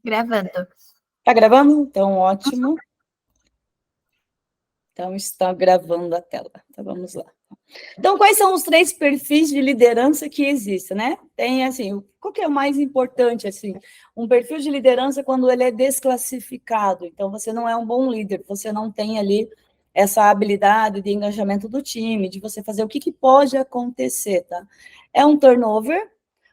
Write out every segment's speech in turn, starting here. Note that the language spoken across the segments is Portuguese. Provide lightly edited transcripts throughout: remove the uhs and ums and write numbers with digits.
Gravando. Tá gravando? Então, ótimo. Então, está gravando a tela. Então, vamos lá. Então, quais são os 3 perfis de liderança que existem, né? Tem, assim, qual que é o mais importante, assim? Um perfil de liderança quando ele é desclassificado. Então, você não é um bom líder, você não tem ali essa habilidade de engajamento do time, de você fazer o que pode acontecer, tá? É um turnover,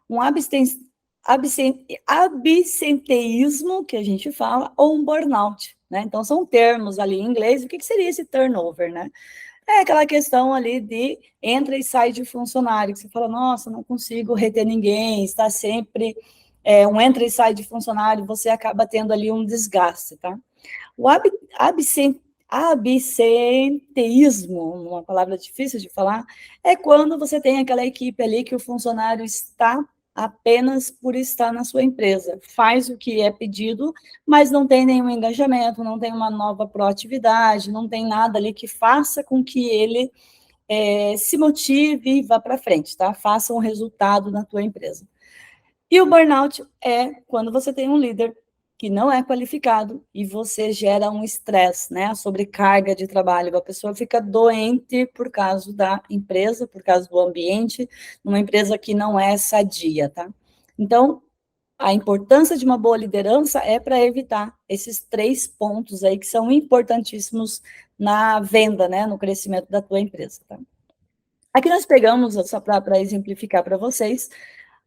um absenteísmo, que a gente fala, ou um burnout, né? Então, são termos ali em inglês. O que seria esse turnover, né? É aquela questão ali de entra e sai de funcionário, que você fala, nossa, não consigo reter ninguém, está sempre um entra e sai de funcionário, você acaba tendo ali um desgaste, tá? O absenteísmo, uma palavra difícil de falar, é quando você tem aquela equipe ali que o funcionário está apenas por estar na sua empresa, faz o que é pedido, mas não tem nenhum engajamento, não tem uma nova proatividade, não tem nada ali que faça com que ele se motive e vá para frente, tá? Faça um resultado na tua empresa. E o burnout é quando você tem um líder que não é qualificado e você gera um estresse, né? A sobrecarga de trabalho. A pessoa fica doente por causa da empresa, por causa do ambiente, numa empresa que não é sadia, tá? Então, a importância de uma boa liderança é para evitar esses 3 pontos aí que são importantíssimos na venda, né? No crescimento da tua empresa, tá? Aqui nós pegamos, só para exemplificar para vocês,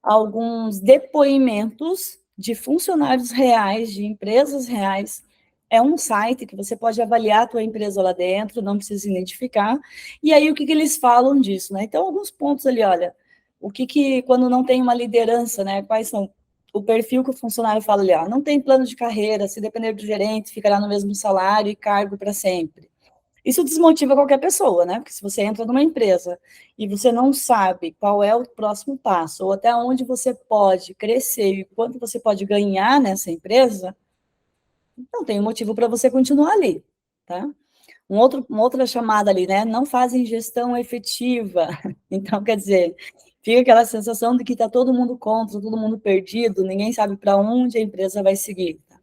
alguns depoimentos de funcionários reais, de empresas reais. É um site que você pode avaliar a tua empresa lá dentro, não precisa identificar. E aí, o que eles falam disso, né? Então, alguns pontos ali, olha, quando não tem uma liderança, né? Quais são o perfil que o funcionário fala ali, ó, não tem plano de carreira, se depender do gerente, ficará no mesmo salário e cargo para sempre. Isso desmotiva qualquer pessoa, né? Porque se você entra numa empresa e você não sabe qual é o próximo passo, ou até onde você pode crescer e quanto você pode ganhar nessa empresa, não tem motivo para você continuar ali, tá? Uma outra chamada ali, né? Não fazem gestão efetiva. Então, quer dizer, fica aquela sensação de que está todo mundo contra, todo mundo perdido, ninguém sabe para onde a empresa vai seguir. Tá?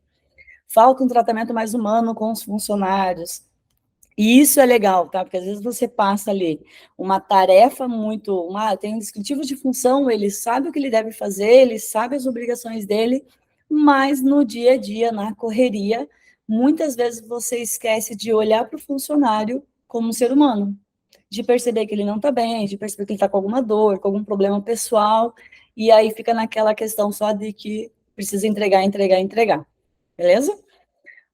Falta um tratamento mais humano com os funcionários. E isso é legal, tá? Porque às vezes você passa ali uma tarefa tem um descritivo de função, ele sabe o que ele deve fazer, ele sabe as obrigações dele, mas no dia a dia, na correria, muitas vezes você esquece de olhar para o funcionário como um ser humano, de perceber que ele não está bem, de perceber que ele está com alguma dor, com algum problema pessoal, e aí fica naquela questão só de que precisa entregar, entregar, entregar. Beleza?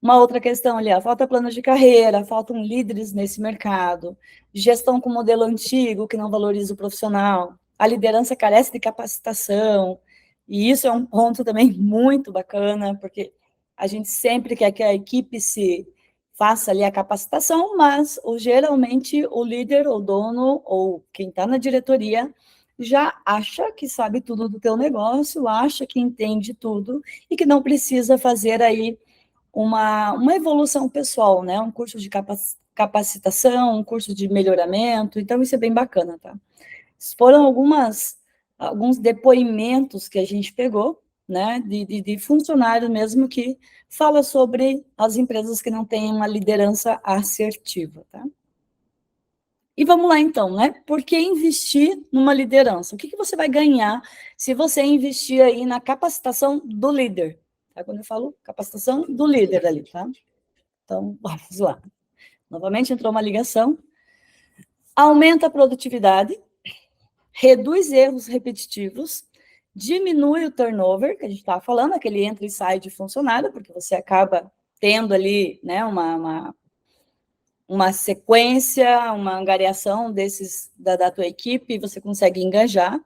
Uma outra questão ali, falta plano de carreira, faltam líderes nesse mercado, gestão com modelo antigo que não valoriza o profissional, a liderança carece de capacitação, e isso é um ponto também muito bacana, porque a gente sempre quer que a equipe se faça ali a capacitação, mas geralmente o líder, o dono, ou quem está na diretoria, já acha que sabe tudo do teu negócio, acha que entende tudo, e que não precisa fazer aí uma evolução pessoal, né? Um curso de capacitação, um curso de melhoramento, então isso é bem bacana, tá? Foram alguns depoimentos que a gente pegou, né, de funcionário mesmo que fala sobre as empresas que não têm uma liderança assertiva, tá? E vamos lá então, né? Por que investir numa liderança? O que você vai ganhar se você investir aí na capacitação do líder? Tá? Quando eu falo capacitação do líder ali, tá? Então, vamos lá. Novamente entrou uma ligação. Aumenta a produtividade, reduz erros repetitivos, diminui o turnover, que a gente estava falando, aquele entra e sai de funcionário, porque você acaba tendo ali, né, uma sequência, uma angariação da tua equipe, você consegue engajar,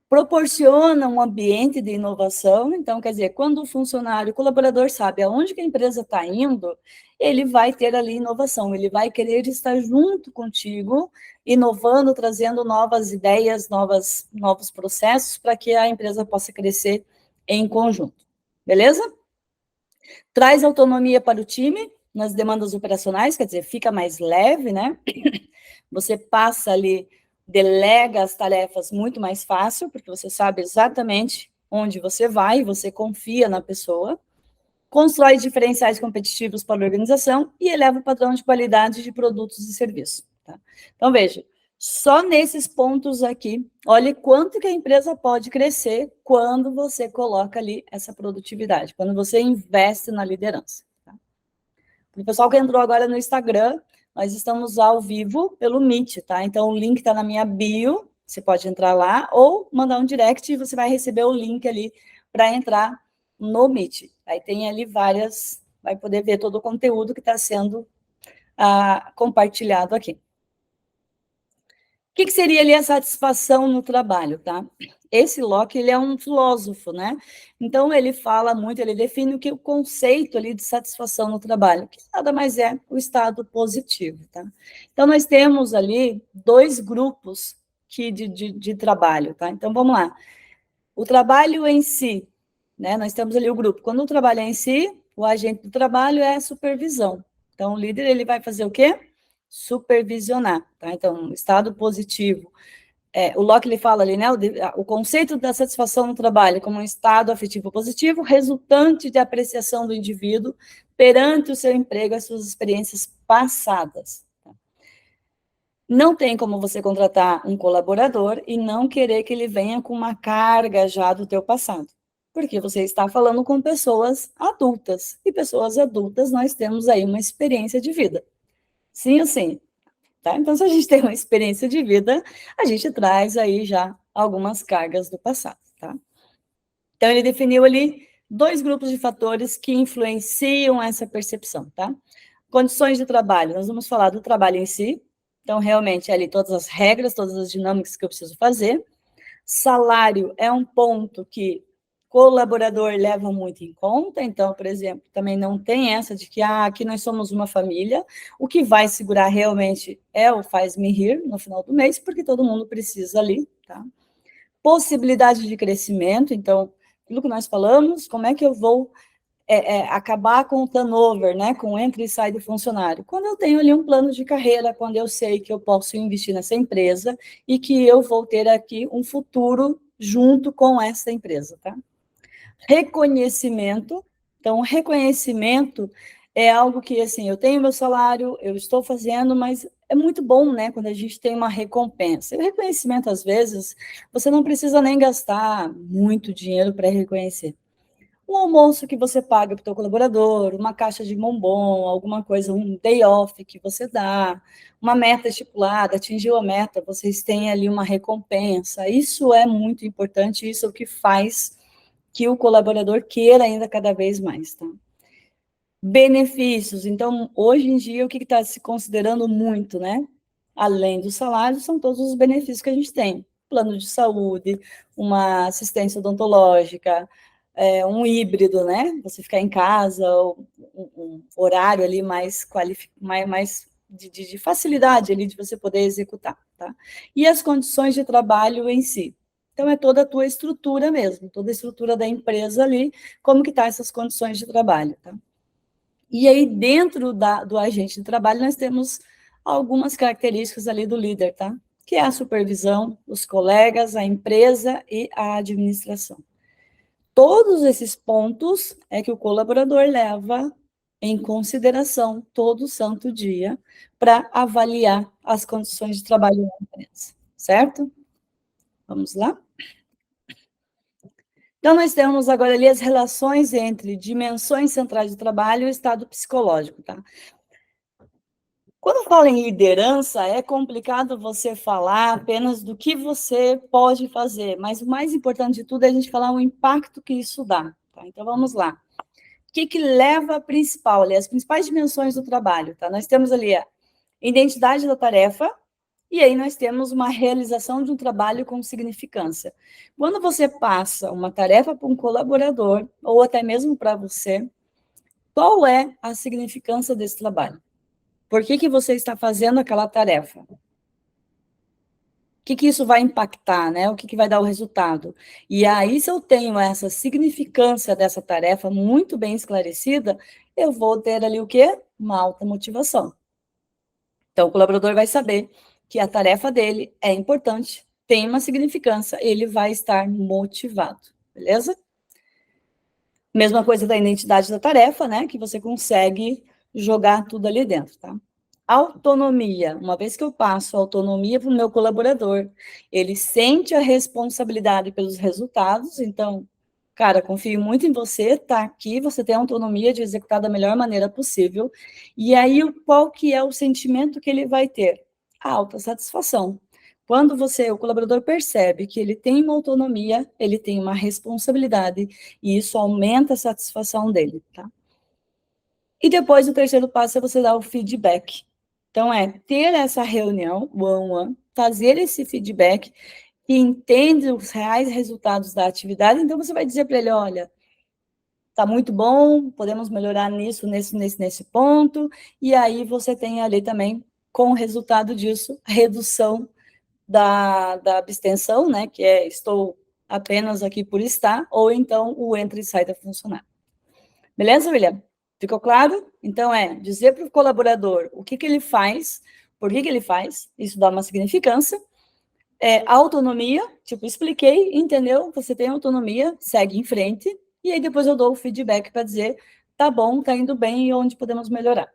proporciona um ambiente de inovação, então, quer dizer, quando o funcionário, o colaborador sabe aonde que a empresa está indo, ele vai ter ali inovação, ele vai querer estar junto contigo, inovando, trazendo novas ideias, novos processos, para que a empresa possa crescer em conjunto. Beleza? Traz autonomia para o time, nas demandas operacionais, quer dizer, fica mais leve, né? Você passa ali, delega as tarefas muito mais fácil, porque você sabe exatamente onde você vai, você confia na pessoa. constrói diferenciais competitivos para a organização e eleva o padrão de qualidade de produtos e serviços. Tá? Então, veja, só nesses pontos aqui, olhe quanto que a empresa pode crescer quando você coloca ali essa produtividade, quando você investe na liderança. Tá? O pessoal que entrou agora no Instagram, nós estamos ao vivo pelo Meet, tá? Então, o link está na minha bio, você pode entrar lá, ou mandar um direct e você vai receber o link ali para entrar no Meet. Aí tem ali várias, vai poder ver todo o conteúdo que está sendo compartilhado aqui. O que seria ali a satisfação no trabalho, tá? Esse Locke, ele é um filósofo, né? Então, ele fala muito, ele define o conceito ali de satisfação no trabalho, que nada mais é o estado positivo, tá? Então, nós temos ali 2 grupos de trabalho, tá? Então, vamos lá. O trabalho em si, né? Nós temos ali o grupo. Quando o trabalho é em si, o agente do trabalho é a supervisão. Então, o líder, ele vai fazer o quê? Supervisionar, tá? Então, estado positivo. O Locke, ele fala ali, né, o conceito da satisfação no trabalho como um estado afetivo positivo, resultante de apreciação do indivíduo perante o seu emprego e as suas experiências passadas. Não tem como você contratar um colaborador e não querer que ele venha com uma carga já do teu passado, porque você está falando com pessoas adultas, e pessoas adultas nós temos aí uma experiência de vida. Sim ou sim? Tá? Então, se a gente tem uma experiência de vida, a gente traz aí já algumas cargas do passado, tá? Então, ele definiu ali 2 grupos de fatores que influenciam essa percepção, tá? Condições de trabalho, nós vamos falar do trabalho em si, então, realmente, é ali todas as regras, todas as dinâmicas que eu preciso fazer. Salário é um ponto que colaborador leva muito em conta, então, por exemplo, também não tem essa de que aqui nós somos uma família, o que vai segurar realmente é o faz-me rir no final do mês, porque todo mundo precisa ali, tá? Possibilidade de crescimento, então, aquilo que nós falamos, como é que eu vou acabar com o turnover, né, com o entra e sai do funcionário? Quando eu tenho ali um plano de carreira, quando eu sei que eu posso investir nessa empresa e que eu vou ter aqui um futuro junto com essa empresa, tá? Reconhecimento. Então, reconhecimento é algo que, assim, eu tenho meu salário, eu estou fazendo, mas é muito bom, né, quando a gente tem uma recompensa. E o reconhecimento, às vezes, você não precisa nem gastar muito dinheiro para reconhecer. Um almoço que você paga para o teu colaborador, uma caixa de bombom, alguma coisa, um day off que você dá, uma meta estipulada, atingiu a meta, vocês têm ali uma recompensa. Isso é muito importante, isso é o que faz que o colaborador queira ainda cada vez mais, tá? Benefícios. Então, hoje em dia, o que está se considerando muito, né? Além do salário, são todos os benefícios que a gente tem. Plano de saúde, uma assistência odontológica, um híbrido, né? Você ficar em casa, um horário ali mais de facilidade ali de você poder executar, tá? E as condições de trabalho em si. Então, é toda a tua estrutura mesmo, toda a estrutura da empresa ali, como que tá essas condições de trabalho, tá? E aí, dentro do agente de trabalho, nós temos algumas características ali do líder, tá? Que é a supervisão, os colegas, a empresa e a administração. Todos esses pontos é que o colaborador leva em consideração todo santo dia para avaliar as condições de trabalho da empresa, certo? Vamos lá? Então, nós temos agora ali as relações entre dimensões centrais do trabalho e o estado psicológico, tá? Quando fala em liderança, é complicado você falar apenas do que você pode fazer, mas o mais importante de tudo é a gente falar o impacto que isso dá, tá? Então, vamos lá. O que leva a principal, ali, as principais dimensões do trabalho, tá? Nós temos ali a identidade da tarefa, e aí nós temos uma realização de um trabalho com significância. Quando você passa uma tarefa para um colaborador, ou até mesmo para você, qual é a significância desse trabalho? Por que você está fazendo aquela tarefa? O que isso vai impactar, né? O que vai dar o resultado? E aí, se eu tenho essa significância dessa tarefa muito bem esclarecida, eu vou ter ali o quê? Uma alta motivação. Então, o colaborador vai saber que a tarefa dele é importante, tem uma significância, ele vai estar motivado, beleza? Mesma coisa da identidade da tarefa, né? Que você consegue jogar tudo ali dentro, tá? Autonomia. Uma vez que eu passo autonomia para o meu colaborador, ele sente a responsabilidade pelos resultados, então, cara, confio muito em você, tá aqui, você tem a autonomia de executar da melhor maneira possível. E aí, qual que é o sentimento que ele vai ter? A autossatisfação. Quando o colaborador percebe que ele tem uma autonomia, ele tem uma responsabilidade, e isso aumenta a satisfação dele, tá? E depois, o terceiro passo é você dar o feedback. Então, é ter essa reunião, one-on-one, fazer esse feedback, que entende os reais resultados da atividade, então você vai dizer para ele, olha, está muito bom, podemos melhorar nisso, nesse ponto, e aí você tem ali também, com o resultado disso, redução da abstenção, né, que é estou apenas aqui por estar, ou então o entra e sai da funcionária. Beleza, William? Ficou claro? Então, dizer para o colaborador o que ele faz, por que ele faz, isso dá uma significância. Autonomia, tipo, expliquei, entendeu? Você tem autonomia, segue em frente, e aí depois eu dou o feedback para dizer, tá bom, tá indo bem, e onde podemos melhorar.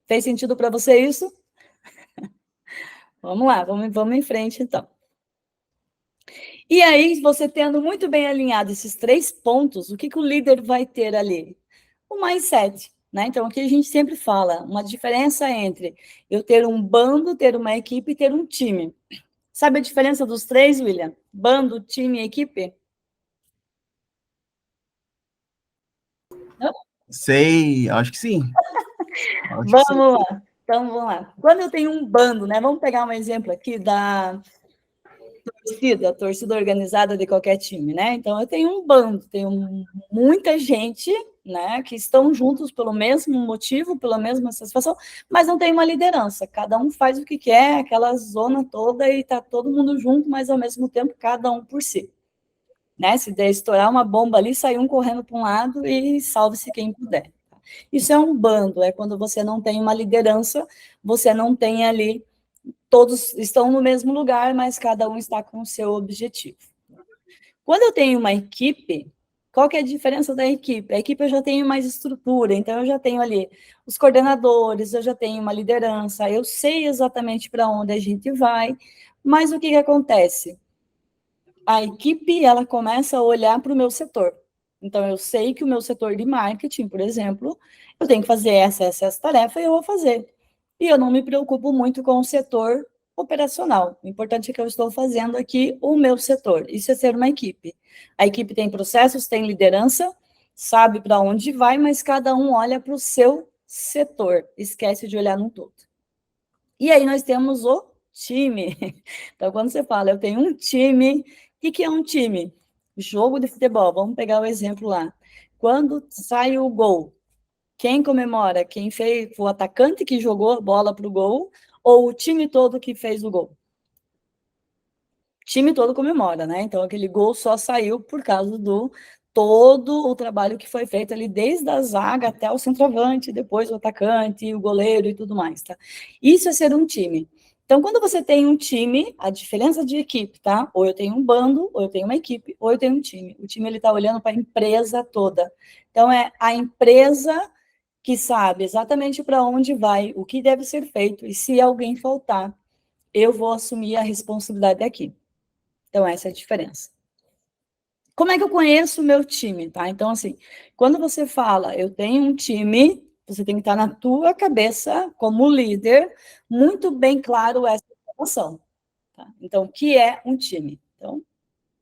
Fez sentido para você isso? Vamos lá, vamos em frente, então. E aí, você tendo muito bem alinhado esses 3 pontos, o que o líder vai ter ali? O mindset, né? Então, aqui a gente sempre fala, uma diferença entre eu ter um bando, ter uma equipe e ter um time. Sabe a diferença dos 3, William? Bando, time e equipe? Não? Sei, acho que sim. Acho que sei. Vamos lá. Então, vamos lá. Quando eu tenho um bando, né? Vamos pegar um exemplo aqui da torcida organizada de qualquer time, né? Então, eu tenho um bando, tenho muita gente, né, que estão juntos pelo mesmo motivo, pela mesma satisfação, mas não tem uma liderança. Cada um faz o que quer, aquela zona toda, e tá todo mundo junto, mas ao mesmo tempo, cada um por si. Né? Se der estourar uma bomba ali, sai um correndo para um lado e salve-se quem puder. Isso é um bando, é quando você não tem uma liderança, você não tem ali, todos estão no mesmo lugar, mas cada um está com o seu objetivo. Quando eu tenho uma equipe, qual que é a diferença da equipe? A equipe eu já tenho mais estrutura, então eu já tenho ali os coordenadores, eu já tenho uma liderança, eu sei exatamente para onde a gente vai, mas o que acontece? A equipe, ela começa a olhar para o meu setor. Então, eu sei que o meu setor de marketing, por exemplo, eu tenho que fazer essa tarefa e eu vou fazer. E eu não me preocupo muito com o setor operacional. O importante é que eu estou fazendo aqui o meu setor. Isso é ser uma equipe. A equipe tem processos, tem liderança, sabe para onde vai, mas cada um olha para o seu setor. Esquece de olhar no todo. E aí nós temos o time. Então, quando você fala, eu tenho um time, o que é um time? Jogo de futebol, vamos pegar o exemplo lá. Quando sai o gol, quem comemora? Quem fez, o atacante que jogou a bola para o gol, ou o time todo que fez o gol? O time todo comemora, né? Então, aquele gol só saiu por causa do todo o trabalho que foi feito ali, desde a zaga até o centroavante, depois o atacante, o goleiro e tudo mais, tá? Isso é ser um time. Então, quando você tem um time, a diferença de equipe, tá? Ou eu tenho um bando, ou eu tenho uma equipe, ou eu tenho um time. O time, ele tá olhando para a empresa toda. Então, é a empresa que sabe exatamente para onde vai, o que deve ser feito, e se alguém faltar, eu vou assumir a responsabilidade aqui. Então, essa é a diferença. Como é que eu conheço o meu time, tá? Então, assim, quando você fala, eu tenho um time, você tem que estar na tua cabeça, como líder, muito bem claro essa informação. Tá? Então, o que é um time? Então,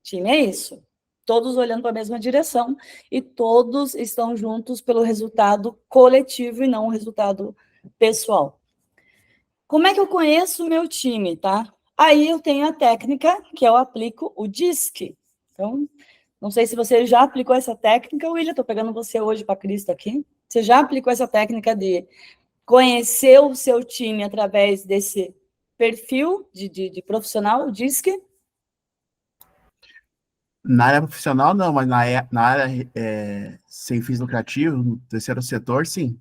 time é isso. Todos olhando para a mesma direção e todos estão juntos pelo resultado coletivo e não o resultado pessoal. Como é que eu conheço o meu time, tá? Aí eu tenho a técnica que eu aplico o DISC. Então, não sei se você já aplicou essa técnica, William, estou pegando você hoje para Cristo aqui. Você já aplicou essa técnica de conhecer o seu time através desse perfil de profissional, o DISC? Na área profissional, não, mas na área sem fins lucrativos, no terceiro setor, sim.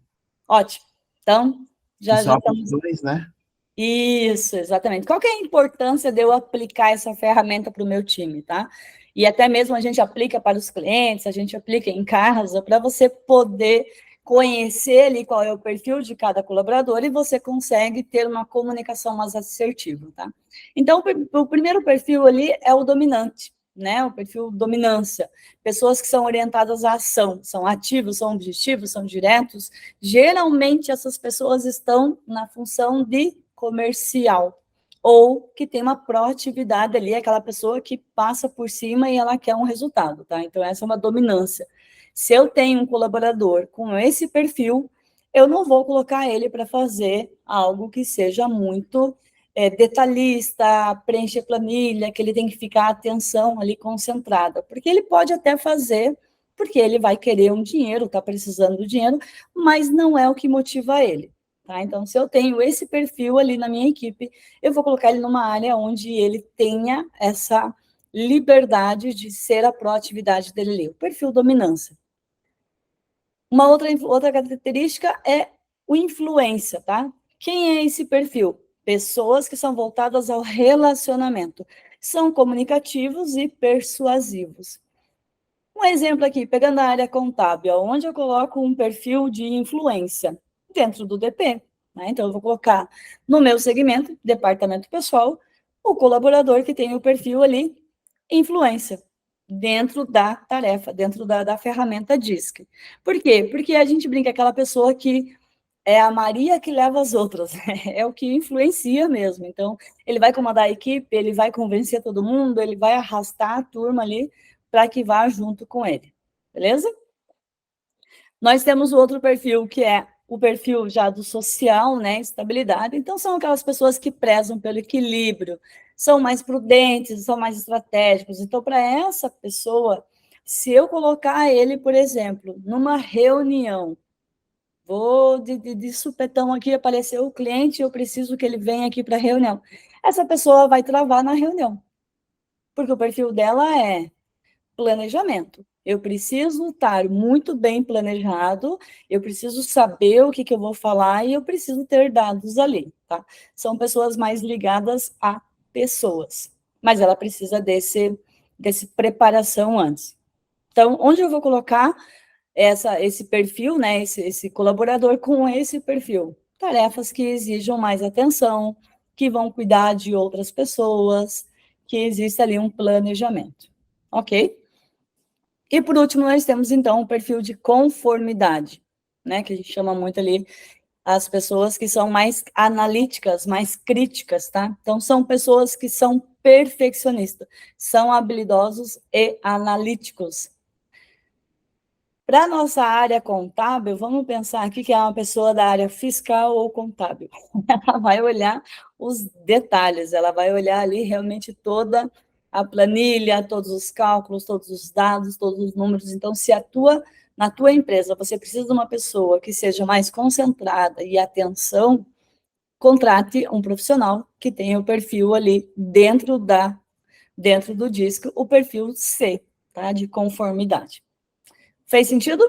Ótimo. Então, Que já só estamos... dois, né? Isso, exatamente. Qual que é a importância de eu aplicar essa ferramenta para o meu time, tá? E até mesmo a gente aplica para os clientes, a gente aplica em casa, para você poder conhecer ali qual é o perfil de cada colaborador e você consegue ter uma comunicação mais assertiva, tá? Então, o primeiro perfil ali é o dominante, né? O perfil dominância. Pessoas que são orientadas à ação, são ativos, são objetivos, são diretos. Geralmente, essas pessoas estão na função de comercial, ou que tem uma proatividade ali, aquela pessoa que passa por cima e ela quer um resultado, tá? Então, essa é uma dominância. Se eu tenho um colaborador com esse perfil, eu não vou colocar ele para fazer algo que seja muito detalhista, preencher planilha, que ele tem que ficar atenção ali concentrada, porque ele pode até fazer, porque ele vai querer um dinheiro, está precisando do dinheiro, mas não é o que motiva ele. Tá? Então, se eu tenho esse perfil ali na minha equipe, eu vou colocar ele numa área onde ele tenha essa liberdade de ser a proatividade dele ali, o perfil dominância. Uma outra característica é o influência, tá? Quem é esse perfil? Pessoas que são voltadas ao relacionamento. São comunicativos e persuasivos. Um exemplo aqui, pegando a área contábil, onde eu coloco um perfil de influência dentro do DP. Né? Então, eu vou colocar no meu segmento, departamento pessoal, o colaborador que tem o perfil ali, influência, dentro da tarefa, dentro da ferramenta DISC. Por quê? Porque a gente brinca aquela pessoa que é a Maria que leva as outras, é o que influencia mesmo. Então, ele vai comandar a equipe, ele vai convencer todo mundo, ele vai arrastar a turma ali para que vá junto com ele, beleza? Nós temos o outro perfil, que é o perfil já do social, né, estabilidade. Então, são aquelas pessoas que prezam pelo equilíbrio, são mais prudentes, são mais estratégicos. Então, para essa pessoa, se eu colocar ele, por exemplo, numa reunião, vou de supetão aqui, apareceu o cliente, eu preciso que ele venha aqui para a reunião. Essa pessoa vai travar na reunião, porque o perfil dela é planejamento. Eu preciso estar muito bem planejado, eu preciso saber o que eu vou falar e eu preciso ter dados ali, tá? São pessoas mais ligadas a pessoas, mas ela precisa desse preparação antes. Então, onde eu vou colocar esse perfil, né, esse colaborador com esse perfil? Tarefas que exijam mais atenção, que vão cuidar de outras pessoas, que existe ali um planejamento, ok? E, por último, nós temos, então, o perfil de conformidade, né, que a gente chama muito ali as pessoas que são mais analíticas, mais críticas, tá? Então, são pessoas que são perfeccionistas, são habilidosos e analíticos. Para a nossa área contábil, vamos pensar aqui que é uma pessoa da área fiscal ou contábil. Ela vai olhar os detalhes, ela vai olhar ali realmente toda a planilha, todos os cálculos, todos os dados, todos os números. Então, se atua na tua empresa, você precisa de uma pessoa que seja mais concentrada e atenção, contrate um profissional que tenha o perfil ali dentro do DISC, o perfil C, tá? De conformidade. Fez sentido?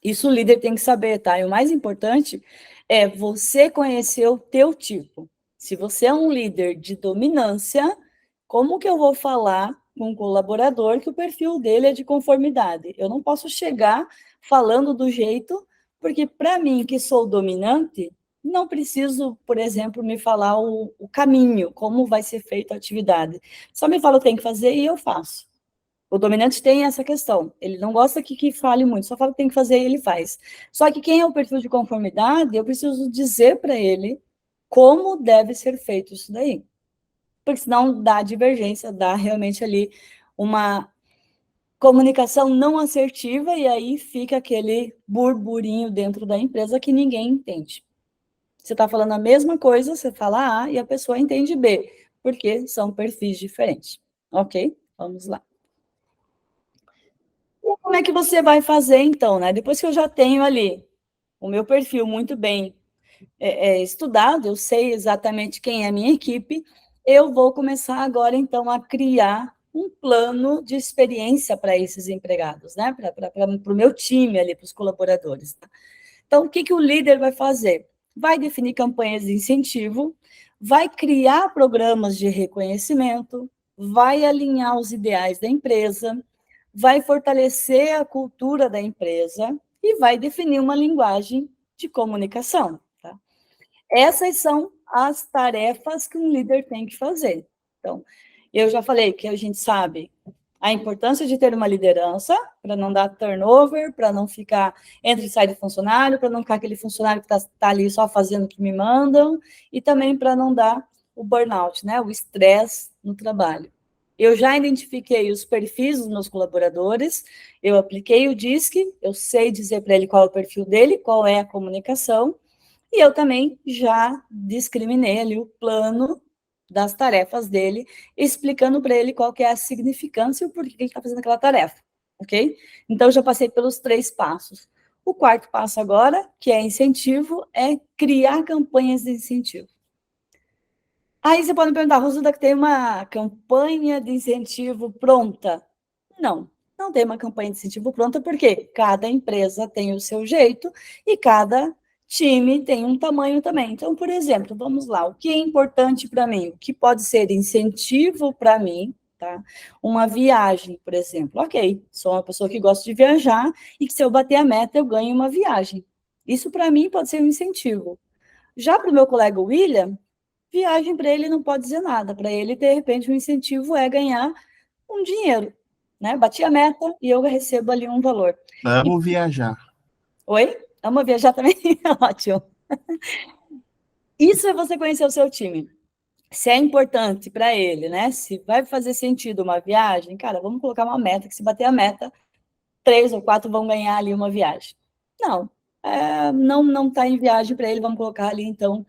Isso o líder tem que saber, tá? E o mais importante é você conhecer o teu tipo. Se você é um líder de dominância, como que eu vou falar com um colaborador que o perfil dele é de conformidade? Eu não posso chegar falando do jeito, porque para mim, que sou dominante, não preciso, por exemplo, me falar o caminho, como vai ser feita a atividade. Só me fala o que tem que fazer e eu faço. O dominante tem essa questão, ele não gosta que fale muito, só fala o que tem que fazer e ele faz. Só que quem é o perfil de conformidade, eu preciso dizer para ele como deve ser feito isso daí. Porque senão dá divergência, dá realmente ali uma comunicação não assertiva e aí fica aquele burburinho dentro da empresa que ninguém entende. Você está falando a mesma coisa, você fala A e a pessoa entende B, porque são perfis diferentes. Ok? Vamos lá. Como é que você vai fazer, então, né? Depois que eu já tenho ali o meu perfil muito bem estudado, eu sei exatamente quem é a minha equipe, eu vou começar agora, então, a criar um plano de experiência para esses empregados, né? Para o meu time ali, para os colaboradores. Tá? Então, o que o líder vai fazer? Vai definir campanhas de incentivo, vai criar programas de reconhecimento, vai alinhar os ideais da empresa, vai fortalecer a cultura da empresa e vai definir uma linguagem de comunicação. Tá? Essas são as tarefas que um líder tem que fazer. Então, eu já falei que a gente sabe a importância de ter uma liderança, para não dar turnover, para não ficar entre e sai de funcionário, para não ficar aquele funcionário que está ali só fazendo o que me mandam, e também para não dar o burnout, né, o estresse no trabalho. Eu já identifiquei os perfis dos meus colaboradores, eu apliquei o DISC, eu sei dizer para ele qual é o perfil dele, qual é a comunicação, e eu também já discriminei ali o plano das tarefas dele, explicando para ele qual que é a significância e o porquê ele está fazendo aquela tarefa, ok? Então, eu já passei pelos 3 passos. O 4º passo agora, que é incentivo, é criar campanhas de incentivo. Aí você pode me perguntar, Rosilda, que tem uma campanha de incentivo pronta? Não, não tem uma campanha de incentivo pronta, porque cada empresa tem o seu jeito e cada time tem um tamanho também. Então, por exemplo, vamos lá, o que é importante para mim? O que pode ser incentivo para mim, tá? Uma viagem, por exemplo. Ok, sou uma pessoa que gosta de viajar e que se eu bater a meta, eu ganho uma viagem. Isso, para mim, pode ser um incentivo. Já para o meu colega William, viagem para ele não pode dizer nada. Para ele, de repente, o incentivo é ganhar um dinheiro, né? Bati a meta e eu recebo ali um valor. Amo viajar. Oi? Ama viajar também? Ótimo. Isso é você conhecer o seu time. Se é importante para ele, né? Se vai fazer sentido uma viagem, cara, vamos colocar uma meta, que se bater a meta, 3 ou 4 vão ganhar ali uma viagem. Não, não está em viagem para ele, vamos colocar ali, então,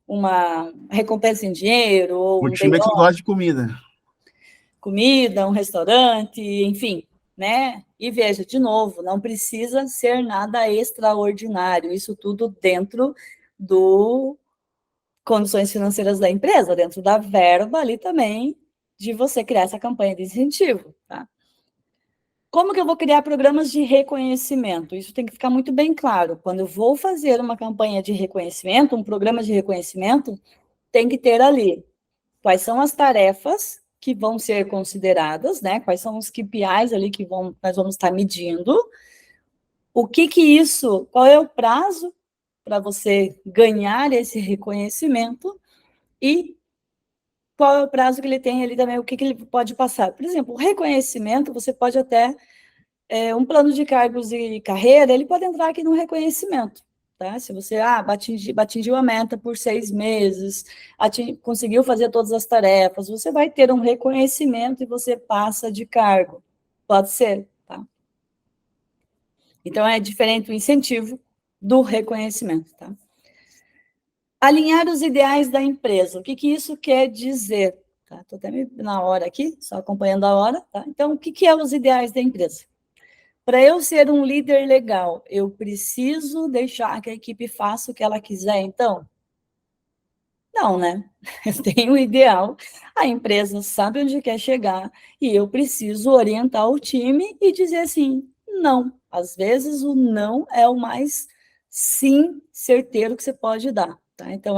uma recompensa em dinheiro, ou O um day time é que off, gosta de comida. comida, um restaurante, enfim, né? E veja, de novo, não precisa ser nada extraordinário, isso tudo dentro do condições financeiras da empresa, dentro da verba ali também, de você criar essa campanha de incentivo, tá? Como que eu vou criar programas de reconhecimento? Isso tem que ficar muito bem claro. Quando eu vou fazer uma campanha de reconhecimento, um programa de reconhecimento, tem que ter ali quais são as tarefas que vão ser consideradas, né? Quais são os KPIs ali que nós vamos estar medindo. O que isso, qual é o prazo para você ganhar esse reconhecimento e qual é o prazo que ele tem ali também, o que ele pode passar. Por exemplo, o reconhecimento, você pode até, um plano de cargos e carreira, ele pode entrar aqui no reconhecimento, tá? Se você, atingiu a meta por 6 meses, conseguiu fazer todas as tarefas, você vai ter um reconhecimento e você passa de cargo. Pode ser, tá? Então, é diferente o incentivo do reconhecimento, tá? Alinhar os ideais da empresa. O que isso quer dizer? Tá? Estou até na hora aqui, só acompanhando a hora. Tá? Então, o que é os ideais da empresa? Para eu ser um líder legal, eu preciso deixar que a equipe faça o que ela quiser, então? Não, né? Eu tenho um ideal, a empresa sabe onde quer chegar e eu preciso orientar o time e dizer assim, não. Às vezes o não é o mais sim certeiro que você pode dar. Tá? Então,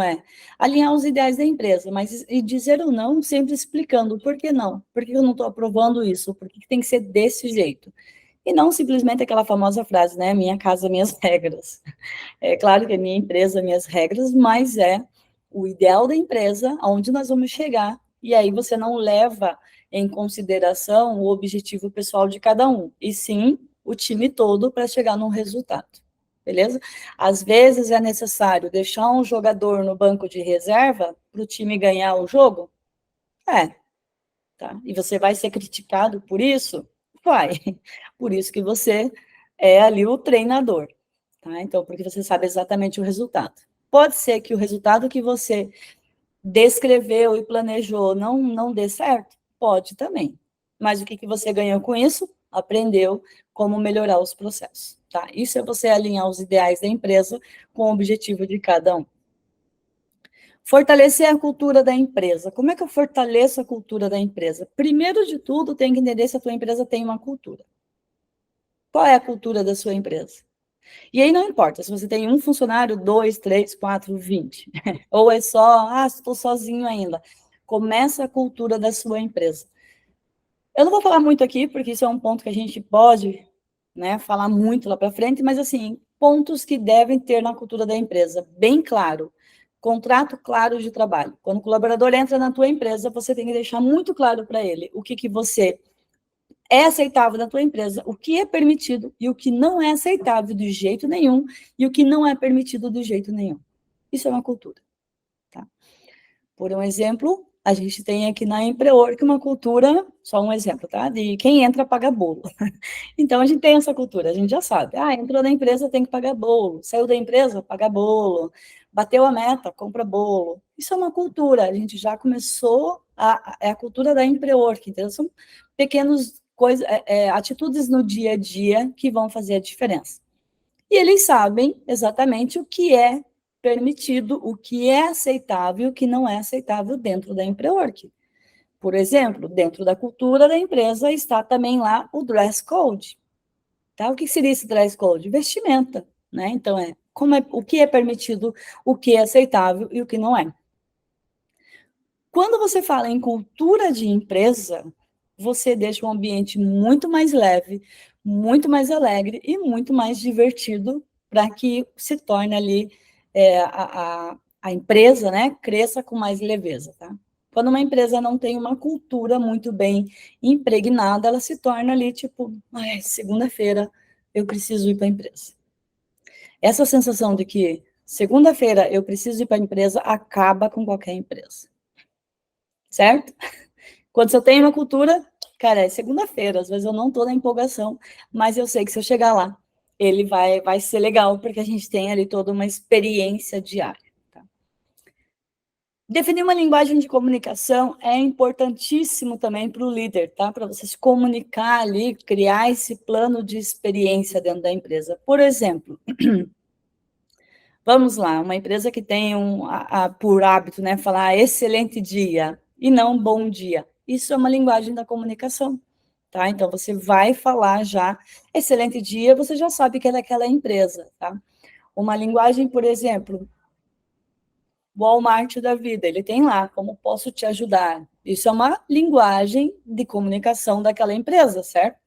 alinhar os ideais da empresa, mas e dizer o não sempre explicando por que não, por que eu não estou aprovando isso, por que tem que ser desse jeito. E não simplesmente aquela famosa frase, né? Minha casa, minhas regras. É claro que é minha empresa, minhas regras, mas é o ideal da empresa, aonde nós vamos chegar, e aí você não leva em consideração o objetivo pessoal de cada um, e sim o time todo para chegar num resultado, beleza? Às vezes é necessário deixar um jogador no banco de reserva para o time ganhar o jogo? Tá? E você vai ser criticado por isso? Vai. Por isso que você é ali o treinador, tá? Então, porque você sabe exatamente o resultado. Pode ser que o resultado que você descreveu e planejou não dê certo? Pode também. Mas o que você ganhou com isso? Aprendeu como melhorar os processos, tá? Isso é você alinhar os ideais da empresa com o objetivo de cada um. Fortalecer a cultura da empresa. Como é que eu fortaleço a cultura da empresa? Primeiro de tudo, tem que entender se a tua empresa tem uma cultura. Qual é a cultura da sua empresa? E aí não importa se você tem um funcionário, 2, 3, 4, 20. Ou é só, estou sozinho ainda. Começa a cultura da sua empresa. Eu não vou falar muito aqui, porque isso é um ponto que a gente pode, né, falar muito lá para frente, mas, assim, pontos que devem ter na cultura da empresa, bem claro. Contrato claro de trabalho. Quando o colaborador entra na tua empresa, você tem que deixar muito claro para ele o que você é aceitável na tua empresa, o que é permitido e o que não é aceitável de jeito nenhum e o que não é permitido de jeito nenhum. Isso é uma cultura, tá? Por um exemplo, a gente tem aqui na Emprework uma cultura, só um exemplo, tá? De quem entra paga bolo. Então, a gente tem essa cultura, a gente já sabe. Ah, entrou na empresa, tem que pagar bolo. Saiu da empresa, paga bolo. Bateu a meta, compra bolo. Isso é uma cultura, a gente já começou, é a cultura da Emprework. Então, são pequenas coisas, atitudes no dia a dia que vão fazer a diferença. E eles sabem exatamente o que é permitido, o que é aceitável e o que não é aceitável dentro da Emprework. Por exemplo, dentro da cultura da empresa está também lá o dress code. Tá? O que seria esse dress code? Vestimenta, né? Então, o que é permitido, o que é aceitável e o que não é. Quando você fala em cultura de empresa, você deixa um ambiente muito mais leve, muito mais alegre e muito mais divertido para que se torne ali a empresa, né, cresça com mais leveza, tá? Quando uma empresa não tem uma cultura muito bem impregnada, ela se torna ali, tipo, segunda-feira eu preciso ir para a empresa. Essa sensação de que segunda-feira eu preciso ir para a empresa acaba com qualquer empresa. Certo? Quando você tem uma cultura, cara, é segunda-feira, às vezes eu não estou na empolgação, mas eu sei que se eu chegar lá, ele vai ser legal, porque a gente tem ali toda uma experiência diária. Tá? Definir uma linguagem de comunicação é importantíssimo também para o líder, tá? Para você se comunicar ali, criar esse plano de experiência dentro da empresa. Por exemplo, vamos lá, uma empresa que tem por hábito, né, falar excelente dia e não bom dia. Isso é uma linguagem da comunicação, tá? Então, você vai falar já excelente dia, você já sabe que é daquela empresa, tá? Uma linguagem, por exemplo, Walmart da vida, ele tem lá, como posso te ajudar? Isso é uma linguagem de comunicação daquela empresa, certo?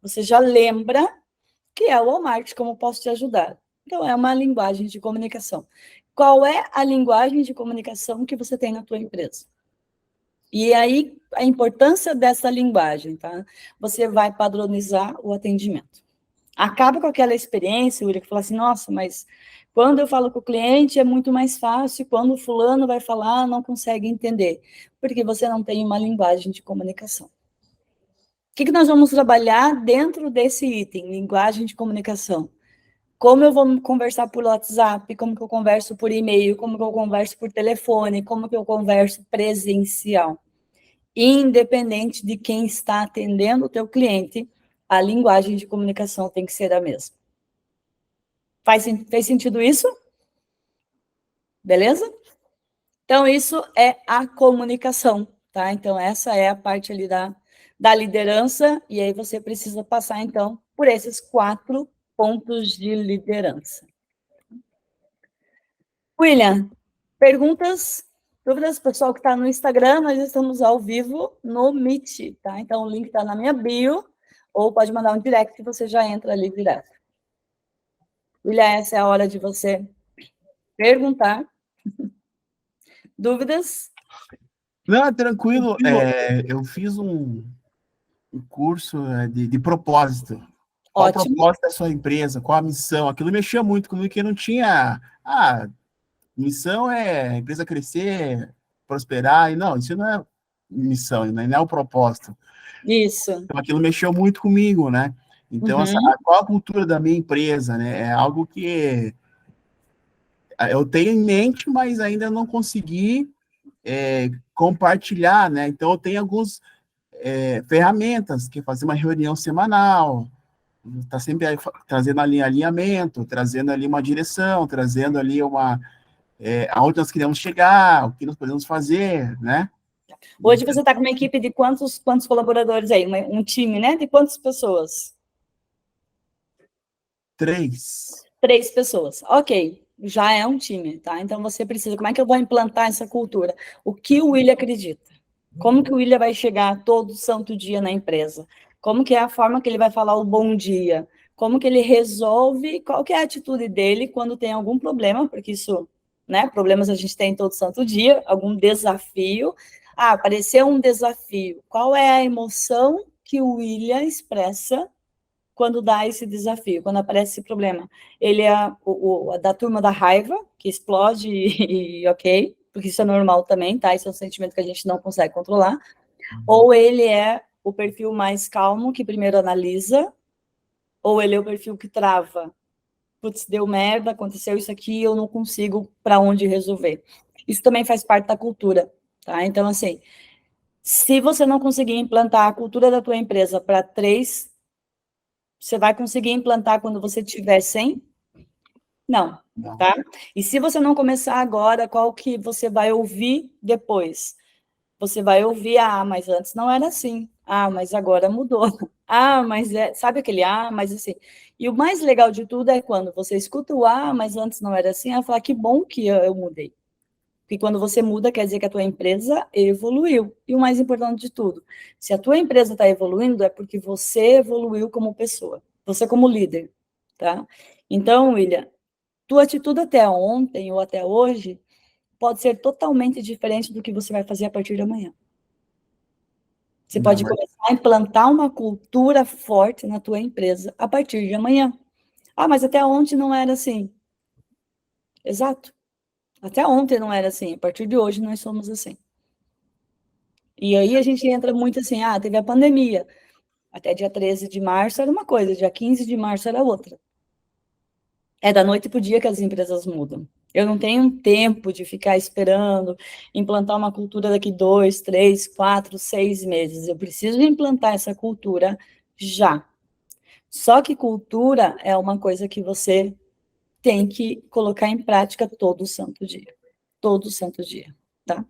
Você já lembra que é o Walmart, como posso te ajudar? Então, é uma linguagem de comunicação. Qual é a linguagem de comunicação que você tem na tua empresa? E aí, a importância dessa linguagem, tá? Você vai padronizar o atendimento. Acaba com aquela experiência, William, que fala assim, nossa, mas quando eu falo com o cliente é muito mais fácil, quando o fulano vai falar, não consegue entender, porque você não tem uma linguagem de comunicação. O que nós vamos trabalhar dentro desse item, linguagem de comunicação? Como eu vou conversar por WhatsApp, como que eu converso por e-mail, como que eu converso por telefone, como que eu converso presencial. Independente de quem está atendendo o teu cliente, a linguagem de comunicação tem que ser a mesma. Fez sentido isso? Beleza? Então, isso é a comunicação, tá? Então, essa é a parte ali da liderança, e aí você precisa passar, então, por esses 4 pontos de liderança. William, perguntas, dúvidas, pessoal que está no Instagram, nós estamos ao vivo no Meet, tá? Então, o link está na minha bio, ou pode mandar um direct que você já entra ali direto. William, essa é a hora de você perguntar. Dúvidas? Não, tranquilo. Eu fiz um curso de propósito. Qual o Ótimo. propósito da sua empresa? Qual a missão? Aquilo mexia muito comigo, que não tinha. Missão é a empresa crescer, prosperar. E não, isso não é missão, não é o propósito. Isso. Então, aquilo mexeu muito comigo, né? Então, qual a cultura da minha empresa, né? É algo que eu tenho em mente, mas ainda não consegui compartilhar, né? Então, eu tenho algumas ferramentas, que é fazer uma reunião semanal, tá sempre trazendo ali alinhamento, trazendo ali uma direção, trazendo ali aonde nós queremos chegar, o que nós podemos fazer, né? Hoje você está com uma equipe de quantos colaboradores aí? Um time, né? De quantas pessoas? 3. 3 pessoas. Ok, já é um time, tá? Então você precisa. Como é que eu vou implantar essa cultura? O que o William acredita? Como que o William vai chegar todo santo dia na empresa? Como que é a forma que ele vai falar o bom dia? Como que ele resolve? Qual que é a atitude dele quando tem algum problema? Porque isso, né? Problemas a gente tem todo santo dia, algum desafio. Ah, apareceu um desafio. Qual é a emoção que o William expressa quando dá esse desafio, quando aparece esse problema? Ele é da turma da raiva, que explode e ok, porque isso é normal também, tá? Isso é um sentimento que a gente não consegue controlar. Ou ele é o perfil mais calmo, que primeiro analisa, ou ele é o perfil que trava. Putz, deu merda, aconteceu isso aqui, eu não consigo para onde resolver. Isso também faz parte da cultura, tá? Então, assim, se você não conseguir implantar a cultura da tua empresa para 3, você vai conseguir implantar quando você tiver 100? Não, tá? E se você não começar agora, qual que você vai ouvir depois? Você vai ouvir, mas antes não era assim. Mas agora mudou. Mas sabe aquele mas assim. E o mais legal de tudo é quando você escuta o mas antes não era assim, falar que bom que eu mudei. Porque quando você muda, quer dizer que a tua empresa evoluiu. E o mais importante de tudo, se a tua empresa está evoluindo, é porque você evoluiu como pessoa, você como líder, tá? Então, William, tua atitude até ontem ou até hoje pode ser totalmente diferente do que você vai fazer a partir de amanhã. Você pode começar a implantar uma cultura forte na tua empresa a partir de amanhã. Mas até ontem não era assim. Exato. Até ontem não era assim. A partir de hoje nós somos assim. E aí a gente entra muito assim, teve a pandemia. Até dia 13 de março era uma coisa, dia 15 de março era outra. É da noite para o dia que as empresas mudam. Eu não tenho tempo de ficar esperando implantar uma cultura daqui 2, 3, 4, 6 meses. Eu preciso implantar essa cultura já. Só que cultura é uma coisa que você tem que colocar em prática todo santo dia. Todo santo dia, tá?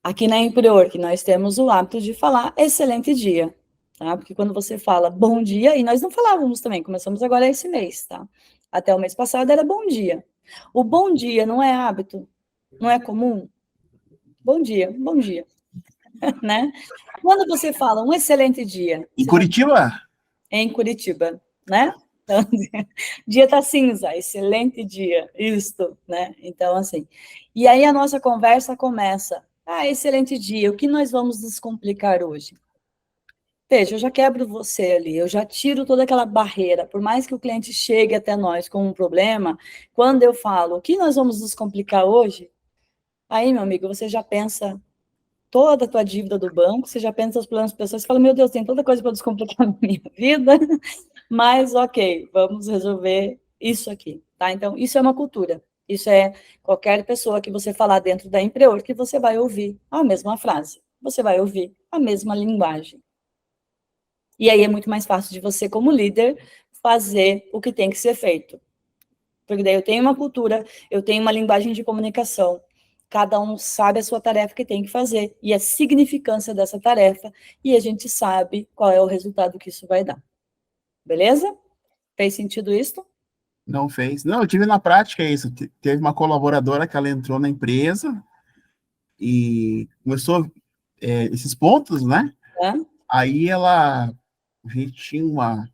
Aqui na Empreor, que nós temos o hábito de falar excelente dia, tá? Porque quando você fala bom dia, e nós não falávamos também, começamos agora esse mês, tá? Até o mês passado era bom dia. O bom dia não é hábito, não é comum? Bom dia, né? Quando você fala um excelente dia... Em Curitiba? Em Curitiba, né? Então, dia tá cinza, excelente dia, isto, né? Então, assim, e aí a nossa conversa começa, excelente dia, o que nós vamos descomplicar hoje? Veja, eu já quebro você ali, eu já tiro toda aquela barreira, por mais que o cliente chegue até nós com um problema, quando eu falo, o que nós vamos descomplicar hoje? Aí, meu amigo, você já pensa toda a tua dívida do banco, você já pensa os planos pessoais, você fala, meu Deus, tem tanta coisa para descomplicar na minha vida, mas ok, vamos resolver isso aqui, tá? Então, isso é uma cultura. Isso é qualquer pessoa que você falar dentro da Empreor que você vai ouvir a mesma frase. Você vai ouvir a mesma linguagem. E aí é muito mais fácil de você, como líder, fazer o que tem que ser feito. Porque daí eu tenho uma cultura, eu tenho uma linguagem de comunicação. Cada um sabe a sua tarefa que tem que fazer e a significância dessa tarefa, e a gente sabe qual é o resultado que isso vai dar. Beleza? Fez sentido isso? Não fez. Não, eu tive na prática isso. Teve uma colaboradora que ela entrou na empresa e começou esses pontos, né? Aí a gente tinha uma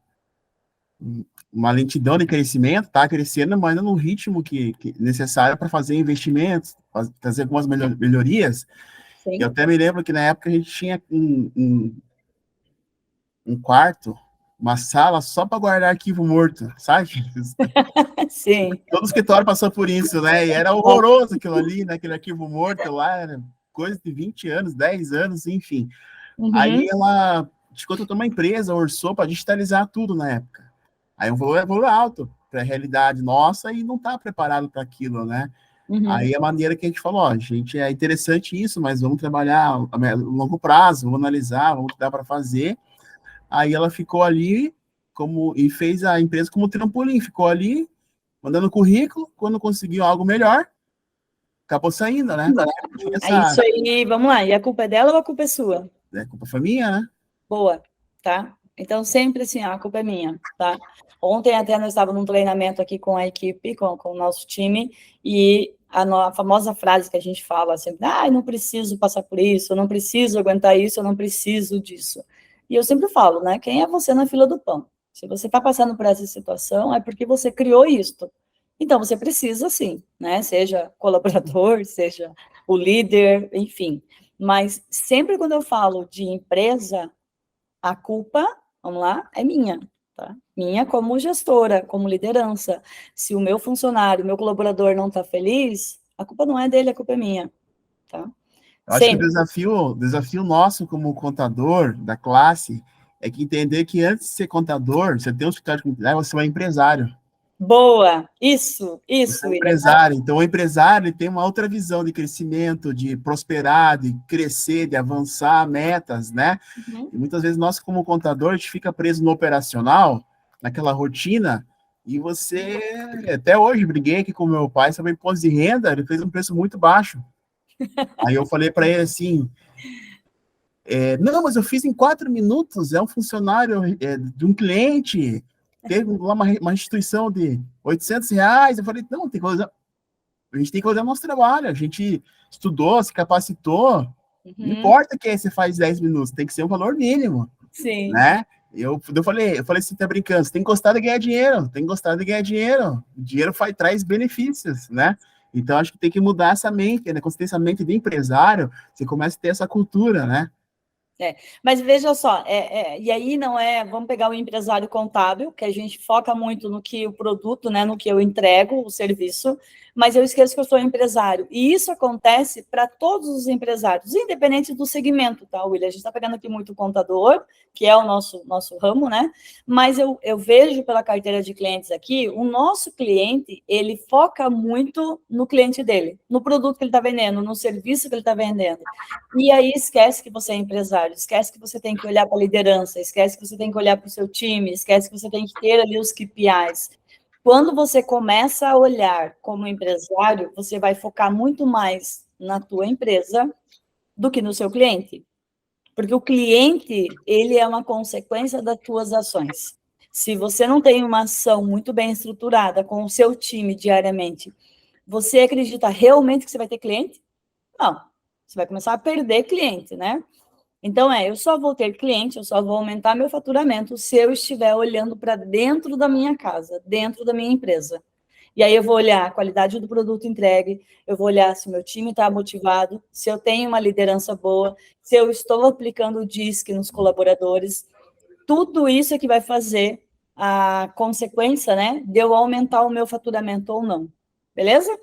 lentidão de crescimento, tá crescendo, mas ainda no ritmo que necessário para fazer investimentos, trazer algumas melhorias. Sim. Eu até me lembro que na época a gente tinha um quarto, uma sala só para guardar arquivo morto, sabe? Sim. Todo escritório passou por isso, né? E era horroroso aquilo ali, né? Aquele arquivo morto lá, era coisa de 20 anos, 10 anos, enfim. Uhum. Aí ela contratou uma empresa, orçou para digitalizar tudo na época. Aí o valor alto para a realidade nossa e não está preparado para aquilo, né? Uhum. Aí a maneira que a gente falou, gente, é interessante isso, mas vamos trabalhar a longo prazo, vamos analisar, vamos o que dá para fazer. Aí ela ficou ali e fez a empresa como trampolim, ficou ali mandando currículo, quando conseguiu algo melhor, acabou saindo, né? Isso aí, vamos lá. E a culpa é dela ou a culpa é sua? A culpa foi minha, né? Boa, tá? Então, sempre assim, a culpa é minha, tá? Ontem até nós estávamos num treinamento aqui com a equipe, com o nosso time, e a famosa frase que a gente fala sempre, eu não preciso passar por isso, eu não preciso aguentar isso, eu não preciso disso. E eu sempre falo, né, quem é você na fila do pão? Se você está passando por essa situação, é porque você criou isso. Então, você precisa, sim, né, seja colaborador, seja o líder, enfim. Mas sempre quando eu falo de empresa, a culpa, vamos lá, é minha, tá? Minha como gestora, como liderança. Se o meu funcionário, o meu colaborador não está feliz, a culpa não é dele, a culpa é minha, tá? Eu acho que o Sempre. desafio nosso como contador da classe é que entender que antes de ser contador, você tem um escritório de contabilidade, você é um empresário. Boa! Isso, Você é um William. empresário. Então, o empresário ele tem uma outra visão de crescimento, de prosperar, de crescer, de avançar metas, né? Uhum. E muitas vezes nós, como contador, a gente fica preso no operacional, naquela rotina, e você... Até hoje, briguei aqui com meu pai sobre imposto de renda, ele fez um preço muito baixo. Aí eu falei para ele assim, não, mas eu fiz em 4 minutos, é um funcionário de um cliente, teve lá uma instituição de R$ 800. Eu falei, não, a gente tem que olhar o nosso trabalho, a gente estudou, se capacitou, não importa que você faz 10 minutos, tem que ser um valor mínimo, Sim. né? Eu falei assim, tá brincando, você tem que gostar de ganhar dinheiro, tem que gostar de ganhar dinheiro, o dinheiro traz benefícios, né? Então, acho que tem que mudar essa mente, né? Quando você tem essa mente de empresário, você começa a ter essa cultura, né? Mas veja só, e aí não é, vamos pegar o empresário contábil, que a gente foca muito no que o produto, né, no que eu entrego, o serviço, mas eu esqueço que eu sou empresário. E isso acontece para todos os empresários, independente do segmento, tá, William? A gente está pegando aqui muito o contador, que é o nosso ramo, né? Mas eu vejo pela carteira de clientes aqui, o nosso cliente, ele foca muito no cliente dele, no produto que ele está vendendo, no serviço que ele está vendendo. E aí esquece que você é empresário, esquece que você tem que olhar para a liderança, esquece que você tem que olhar para o seu time, esquece que você tem que ter ali os KPIs. Quando você começa a olhar como empresário, você vai focar muito mais na tua empresa do que no seu cliente. Porque o cliente, ele é uma consequência das tuas ações. Se você não tem uma ação muito bem estruturada com o seu time diariamente, você acredita realmente que você vai ter cliente? Não. Você vai começar a perder cliente, né? Então, eu só vou ter cliente, eu só vou aumentar meu faturamento se eu estiver olhando para dentro da minha casa, dentro da minha empresa. E aí eu vou olhar a qualidade do produto entregue, eu vou olhar se o meu time está motivado, se eu tenho uma liderança boa, se eu estou aplicando o DISC nos colaboradores. Tudo isso é que vai fazer a consequência, né, de eu aumentar o meu faturamento ou não. Beleza?